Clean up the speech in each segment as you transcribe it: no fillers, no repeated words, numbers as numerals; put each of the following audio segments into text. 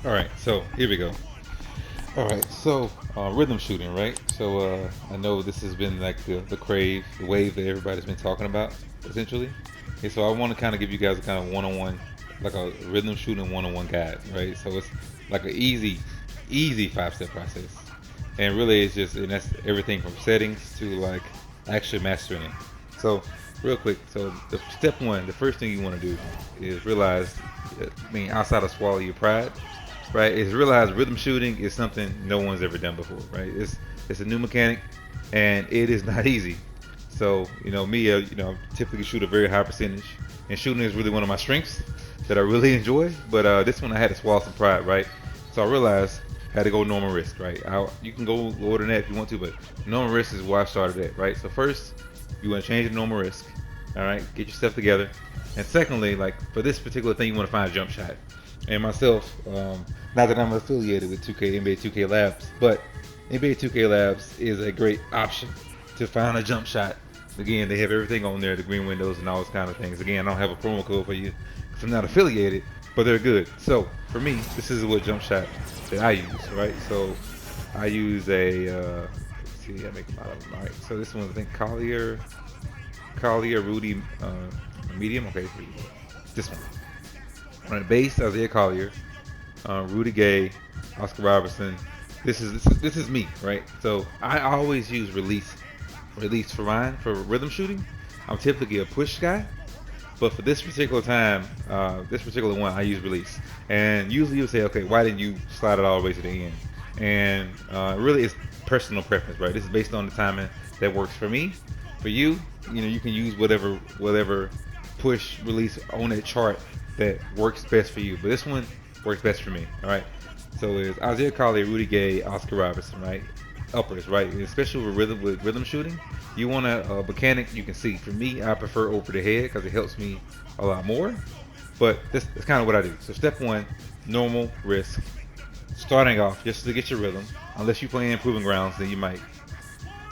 All right, so here we go. All right, so rhythm shooting, right? So I know this has been like the crave, the wave that everybody's been talking about, essentially. And so I want to kind of give you guys a kind of one-on-one, like a rhythm shooting one-on-one guide, right? So it's like an easy five-step process, and really it's just, and that's everything from settings to like actually mastering it. So real quick, so the step one, the first thing you want to do is realize, I mean, outside of swallow your pride, right, is realize rhythm shooting is something no one's ever done before, right? It's a new mechanic, and it is not easy. So me, typically shoot a very high percentage, and shooting is really one of my strengths that I really enjoy. But this one I had to swallow some pride, right? So I realized I had to go normal risk, right? You can go lower than that if you want to, but normal risk is where I started at, right? So first, you want to change the normal risk, all right? Get your stuff together, and secondly, like for this particular thing, you want to find a jump shot. And myself, not that I'm affiliated with 2K NBA 2K Labs, but NBA 2K Labs is a great option to find a jump shot. Again, they have everything on there, the green windows and all those kind of things. Again, I don't have a promo code for you because I'm not affiliated, but they're good. So for me, this is what jump shot that I use, right? So I use let's see, I make them out of them. All right. So this one, I think Collier Rudy medium. Okay, here we go. This one. On the base, Isaiah Collier, Rudy Gay, Oscar Robertson. This is me, right? So I always use release for mine for rhythm shooting. I'm typically a push guy, but for this particular time, this particular one, I use release. And usually you'll say, okay, why didn't you slide it all the way to the end? And really, it's personal preference, right? This is based on the timing that works for me. For you, you can use whatever push release on that chart that works best for you. But this one works best for me. All right. So it's Isaiah Collier, Rudy Gay, Oscar Robertson, right? Uppers, right? And especially with rhythm shooting, you want a mechanic you can see. For me, I prefer over the head because it helps me a lot more. But that's kind of what I do. So step one, normal risk. Starting off just to get your rhythm. Unless you play in proving grounds, then you might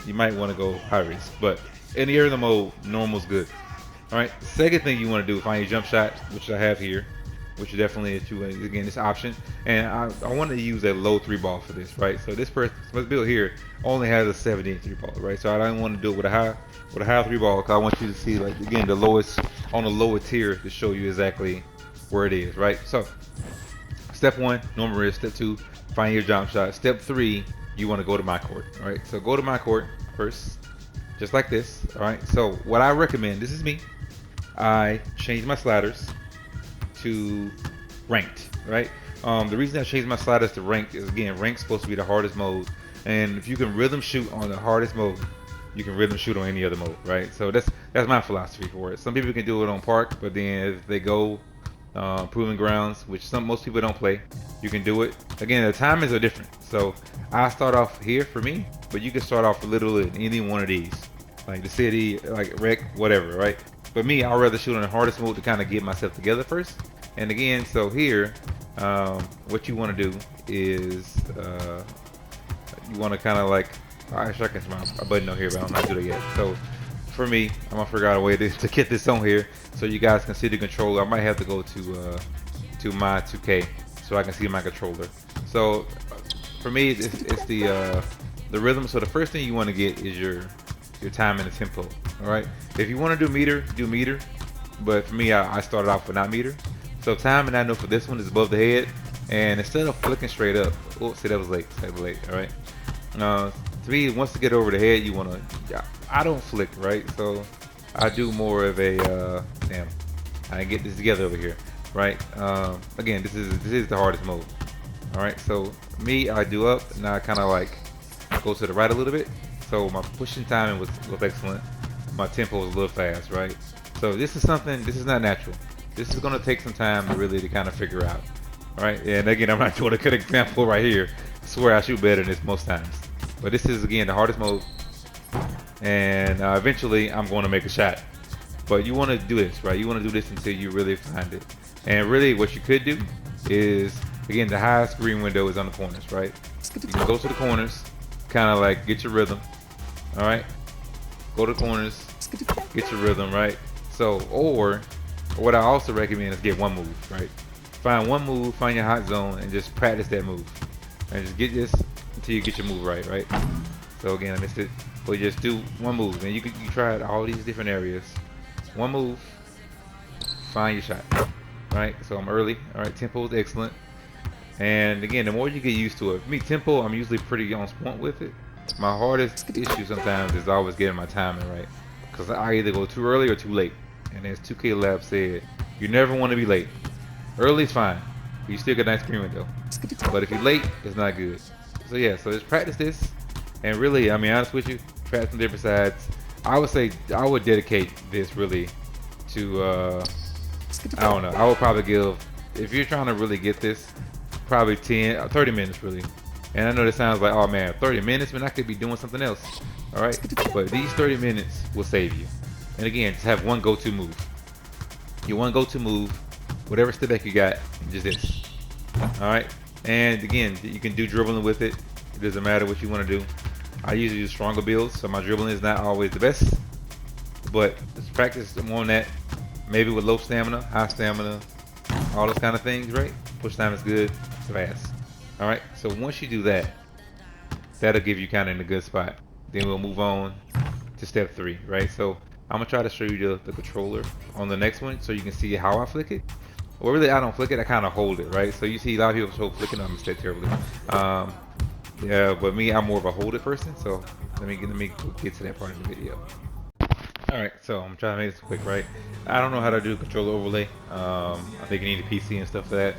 want to go high risk. But in the arena mode, normal's good. All right. Second thing you want to do, find your jump shot, which I have here, which is definitely again this option. And I want to use a low three ball for this, right? So this build here only has a 78 three ball, right? So I don't want to do it with a high three ball because I want you to see like again the lowest on the lower tier to show you exactly where it is, right? So step one, normal risk. Step two, find your jump shot. Step three, you want to go to my court, all right? So go to my court first, just like this, all right? So what I recommend, this is me. I change my sliders to ranked, right? The reason I changed my sliders to ranked is again, ranked supposed to be the hardest mode, and if you can rhythm shoot on the hardest mode, you can rhythm shoot on any other mode, right? So that's my philosophy for it. Some people can do it on park, but then if they go proving grounds, which most people don't play, you can do it. Again, the timings are different, so I start off here for me, but you can start off literally in any one of these, like the city, like rec, whatever, right? But me, I'd rather shoot on the hardest mode to kind of get myself together first. And again, so here, what you want to do is you want to kind of like, actually I can see my button on here, but I don't know how to do that yet. So for me, I'm gonna figure out a way to get this on here so you guys can see the controller. I might have to go to my 2K so I can see my controller. So for me, it's the rhythm. So the first thing you want to get is your time and the tempo. All right. If you want to do meter, do meter. But for me, I started off with not meter. So time, and I know for this one is above the head. And instead of flicking straight up, oh, see that was late. That was late. All right. To me, once you get over the head, you want to. I don't flick, right? So I do more of a. Damn, I get this together over here, right? Again, this is the hardest mode. All right. So me, I do up, and I kind of like go to the right a little bit. So my pushing timing was excellent. My tempo was a little fast, right? So this is not natural. This is gonna take some time to kind of figure out. All right, and again, I'm not doing a good example right here. I swear I shoot better than this most times. But this is again the hardest mode, and eventually I'm going to make a shot. But you want to do this, right? You want to do this until you really find it. And really, what you could do is again the highest green window is on the corners, right? You can go to the corners, kind of like get your rhythm. All right, go to the corners, get your rhythm, right? So, or what I also recommend is get one move, right? find one move, find your hot zone, and just practice that move. And just get this until you get your move right, right? So again, I missed it. But just do one move, and you try it all these different areas. One move, find your shot, right? So I'm early. All right, tempo is excellent. And again, the more you get used to it, for me, tempo, I'm usually pretty on point with it. My hardest issue sometimes is always getting my timing right, because I either go too early or too late. And as 2K Lab said, you never want to be late. Early is fine, but you still get a nice screen window. But if you're late, it's not good. So yeah, so just practice this. And really, I mean, honest with you, practice on different sides. I would say I would dedicate this really to, I don't know, I would probably give, if you're trying to really get this, probably 30 minutes really. And I know this sounds like, oh man, 30 minutes, man, I could be doing something else. All right, but these 30 minutes will save you. And again, just have one go-to move. Your one go-to move, whatever step back you got, just this. All right, and again, you can do dribbling with it. It doesn't matter what you want to do. I usually use stronger builds, so my dribbling is not always the best. But just practice more on that. Maybe with low stamina, high stamina, all those kind of things, right? Push time is good, fast. All right, so once you do that, that'll give you kind of in a good spot. Then we'll move on to step 3, right? So I'm gonna try to show you the controller on the next one so you can see how I flick it. Well, really, I don't flick it, I kind of hold it, right? So you see a lot of people show flicking, I'm mistake terribly. Yeah, but me, I'm more of a hold it person, so let me get to that part of the video. Alright, so I'm trying to make this quick, right? I don't know how to do controller overlay. I think you need a PC and stuff for that.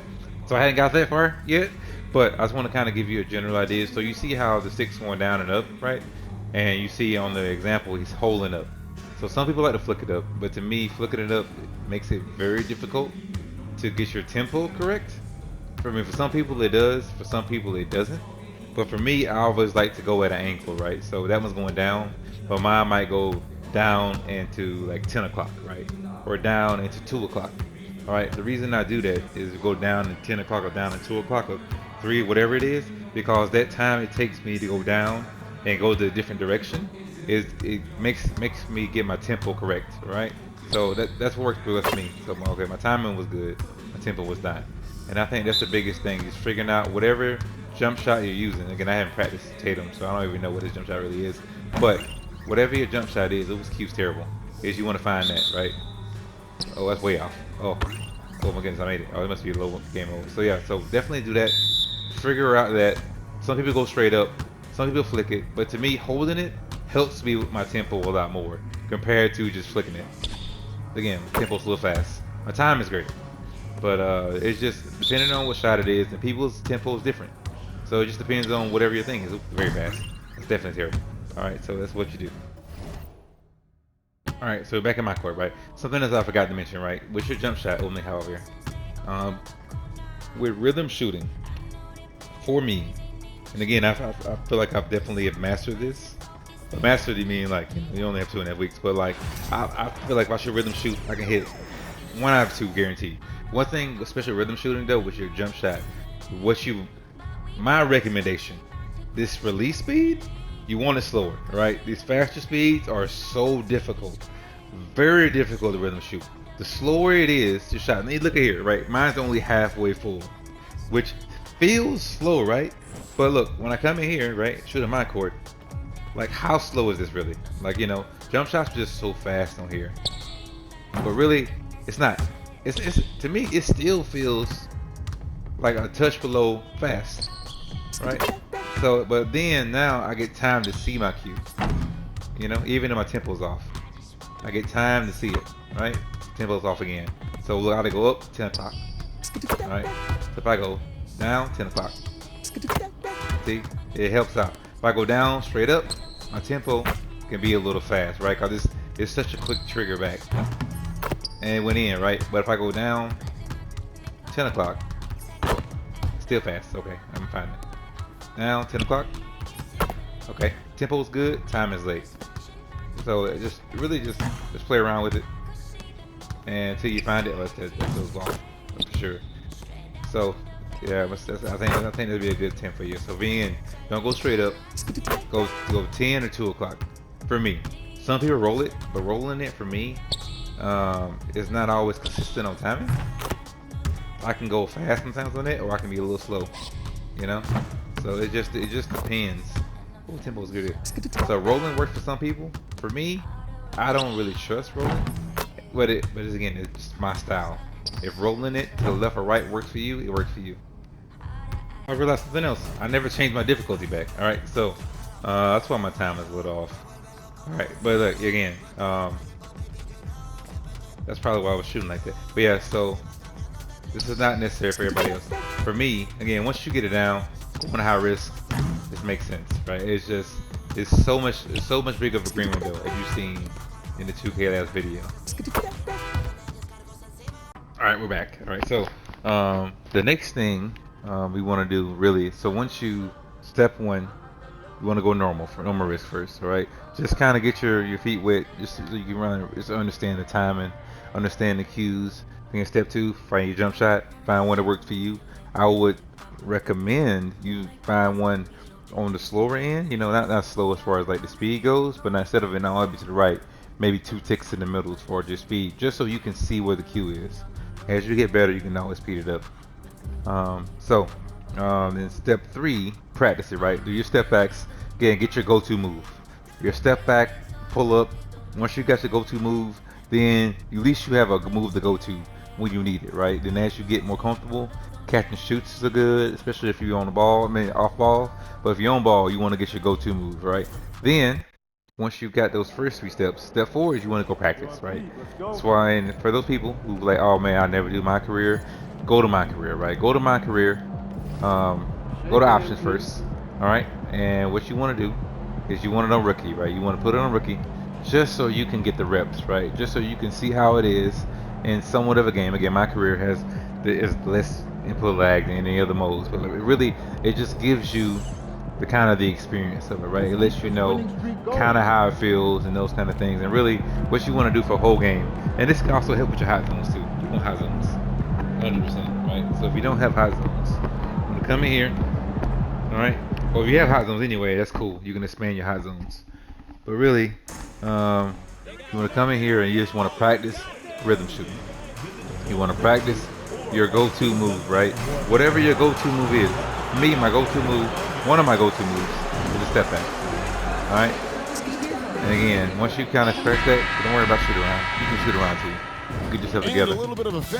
So I hadn't got that far yet, but I just want to kind of give you a general idea. So you see how the stick's going down and up, right? And you see on the example, he's holding up. So some people like to flick it up, but to me, flicking it up makes it very difficult to get your tempo correct. For me, for some people it does, for some people it doesn't. But for me, I always like to go at an angle, right? So that one's going down, but mine might go down into like 10 o'clock, right? Or down into 2 o'clock. All right, the reason I do that is go down at 10 o'clock or down at 2 o'clock or 3, whatever it is, because that time it takes me to go down and go to a different direction, it makes me get my tempo correct, right? So that's what works with me. So okay, my timing was good, my tempo was not. And I think that's the biggest thing, is figuring out whatever jump shot you're using. Again, I haven't practiced Tatum, so I don't even know what his jump shot really is. But whatever your jump shot is, it was keeps terrible. Is you want to find that, right? Oh, that's way off. Oh my goodness, I made it. Oh, it must be a low game over. So yeah, so definitely do that. Figure out that some people go straight up, some people flick it, but to me, holding it helps me with my tempo a lot more compared to just flicking it. Again, tempo's a little fast. My time is great, but it's just depending on what shot it is, and people's tempo is different. So it just depends on whatever your thing is. It's very fast. It's definitely terrible. All right, so that's what you do. All right, so back in my court, right? Something else I forgot to mention, right? What's your jump shot, only however? With rhythm shooting, for me, and again, I feel like I've definitely have mastered this. But mastered, you mean like, you only have 2.5 weeks, but like, I feel like if I should rhythm shoot, I can hit 1 out of 2 guaranteed. One thing, especially rhythm shooting though, with your jump shot, my recommendation, this release speed, you want it slower, right? These faster speeds are so difficult, very difficult to rhythm shoot. The slower it is to shot, and look at here, right? Mine's only halfway full, which feels slow, right? But look, when I come in here, right, shoot in my court, like how slow is this really? Like, you know, jump shots are just so fast on here, but really, it's not. It's to me, it still feels like a touch below fast, right? So, but then now I get time to see my cue. You know, even if my tempo's off, I get time to see it, right? Tempo's off again. So look, I gotta go up 10 o'clock. All right. So if I go down 10 o'clock, see, it helps out. If I go down straight up, my tempo can be a little fast, right? Cause it's such a quick trigger back, and it went in, right? But if I go down 10 o'clock, still fast. Okay, I'm fine. Now 10 o'clock. Okay, tempo's good, time is late. So just play around with it, and until you find it, that goes long for sure. So yeah, I think that'd be a good 10 for you. So VN, don't go straight up. Go 10 or 2 o'clock. For me, some people roll it, but rolling it for me is not always consistent on timing. I can go fast sometimes on it, or I can be a little slow. You know, so it just depends. Oh, tempo's good. So rolling works for some people. For me, I don't really trust rolling, but again, it's just my style. If rolling it to the left or right works for you, it works for you. I realized something else. I never changed my difficulty back. All right, so that's why my time is a little off. All right, but look again. That's probably why I was shooting like that. But yeah, so this is not necessary for everybody else. For me, again, once you get it down, on high risk, this makes sense, right? It's so much bigger of a green window as you've seen in the 2K last video. All right, we're back. All right, so the next thing we want to do really, so once you step one, you want to go normal for normal risk first, all right? Just kind of get your feet wet, just so you can run, just understand the timing, understand the cues. Then step two, find your jump shot, find one that works for you. I would recommend you find one on the slower end, you know, not slow as far as like the speed goes, but instead of it not all be to the right, maybe 2 ticks in the middle as far as your speed, just so you can see where the cue is. As you get better, you can always speed it up. Then step three, practice it, right? Do your step backs. Again, get your go-to move. Your step back, pull up. Once you got your go-to move, then at least you have a move to go to when you need it, right? Then as you get more comfortable, catch and shoots are good, especially if you're on the ball, I mean off ball. But if you're on ball, you want to get your go-to move, right? Then once you've got those first 3 steps, step 4 is you want to go practice, right? That's why, and for those people who like, oh man, I never do my career, go to my career, right? Go to my career, go to options first, all right? And what you want to do is you want it on rookie, right? You want to put it on rookie just so you can get the reps, right? Just so you can see how it is in somewhat of a game. Again, my career is less input lag than any other modes, but it just gives you the experience of it, right? It lets you know kind of how it feels and those kind of things, and really what you want to do for a whole game. And this can also help with your hot zones too. You want hot zones, 100%, right? So if you don't have hot zones, you want to come in here, all right? Well, if you have hot zones anyway, that's cool. You can expand your hot zones, but really, you want to come in here and you just want to practice rhythm shooting. You want to practice your go-to move, right? Whatever your go-to move is. Me, my go-to move, one of my go-to moves is a step back. All right. And again, once you kind of scratch that, don't worry about shoot around. You can shoot around too. Get yourself together.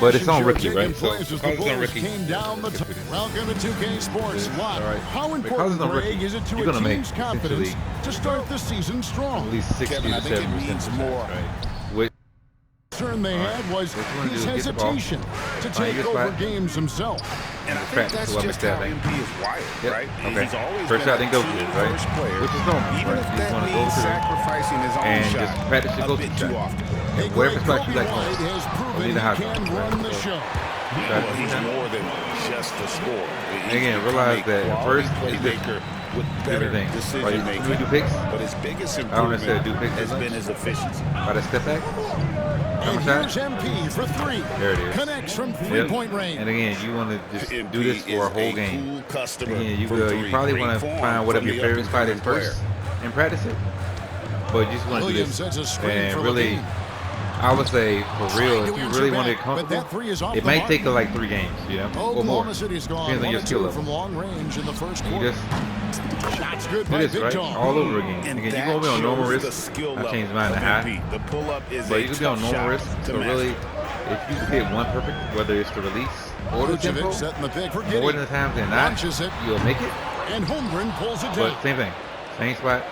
But it's on rookie, right? So because it's on rookie. Welcome to 2K Sports Live. All right. How important, Greg, is it to a team's confidence to start the season strong? At least 60 to 70% more. Right. Concern they had was his hesitation to take over games himself. And I think that's just how MP is wired, right? Okay. He's always First shot didn't go good, right? Player, which is normal, even right? if You that want to go means to sacrificing his own and shot just practice your a go-to bit too shot. often. And wherever spot you like Kobe most, has proven need he a hot can zone, run right? the show. Well, he's more than just a scorer. And again, realize that at first it's playmaker with better decision making. When we do picks, But his biggest I don't necessarily improvement do picks has been his efficiency. by the step back. And here's MP for 3. There it is. Connects from 3-point range. And again, you want to just do this for a whole game. Cool customer. Again, you probably want to find whatever your favorite spot is first and practice it. But you just want to do this. And really, I would say, for real, if you really want to get comfortable, it might take like 3 games, you know, or more. Depends on your skill level. From long range in the first quarter. You just Shots good do by this, right? All over again. Again, you can be on normal risk. I changed mine to high. The pull-up is but you can be on normal risk. So really, if you hit one perfect, whether it's the release or the tempo, more than the times than not, you'll make it. And Holmgren pulls it down. But same thing, same spot.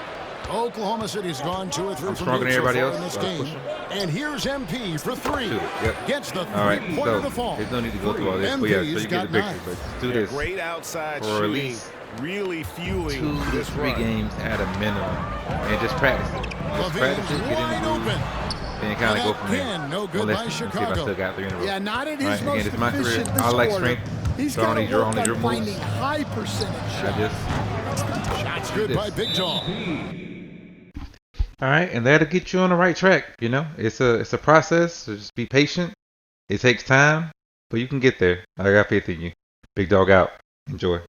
Oklahoma City's gone 2 or 3 I'm from stronger than everybody else. in this game. And here's MP for 3. Yep. Gets the all right, three-pointer so to fall. there's no need to go through all this. But yeah, so you get the picture. But just do this great outside for at least really fueling 2 to 3 games at a minimum, and just practice it. Just practice it, get in the groove, and kind of go from there. No good by See if I Chicago. still got 3 in a row. Yeah, not at his most again, it's my career. efficient this I like quarter. strength. He's So got to work only on your finding moves. high percentage shots. I just Shots good by Big Tom. all right, and that'll get you on the right track. You know, it's a process. So just be patient. It takes time, but you can get there. I got faith in you. Big Dog out. Enjoy.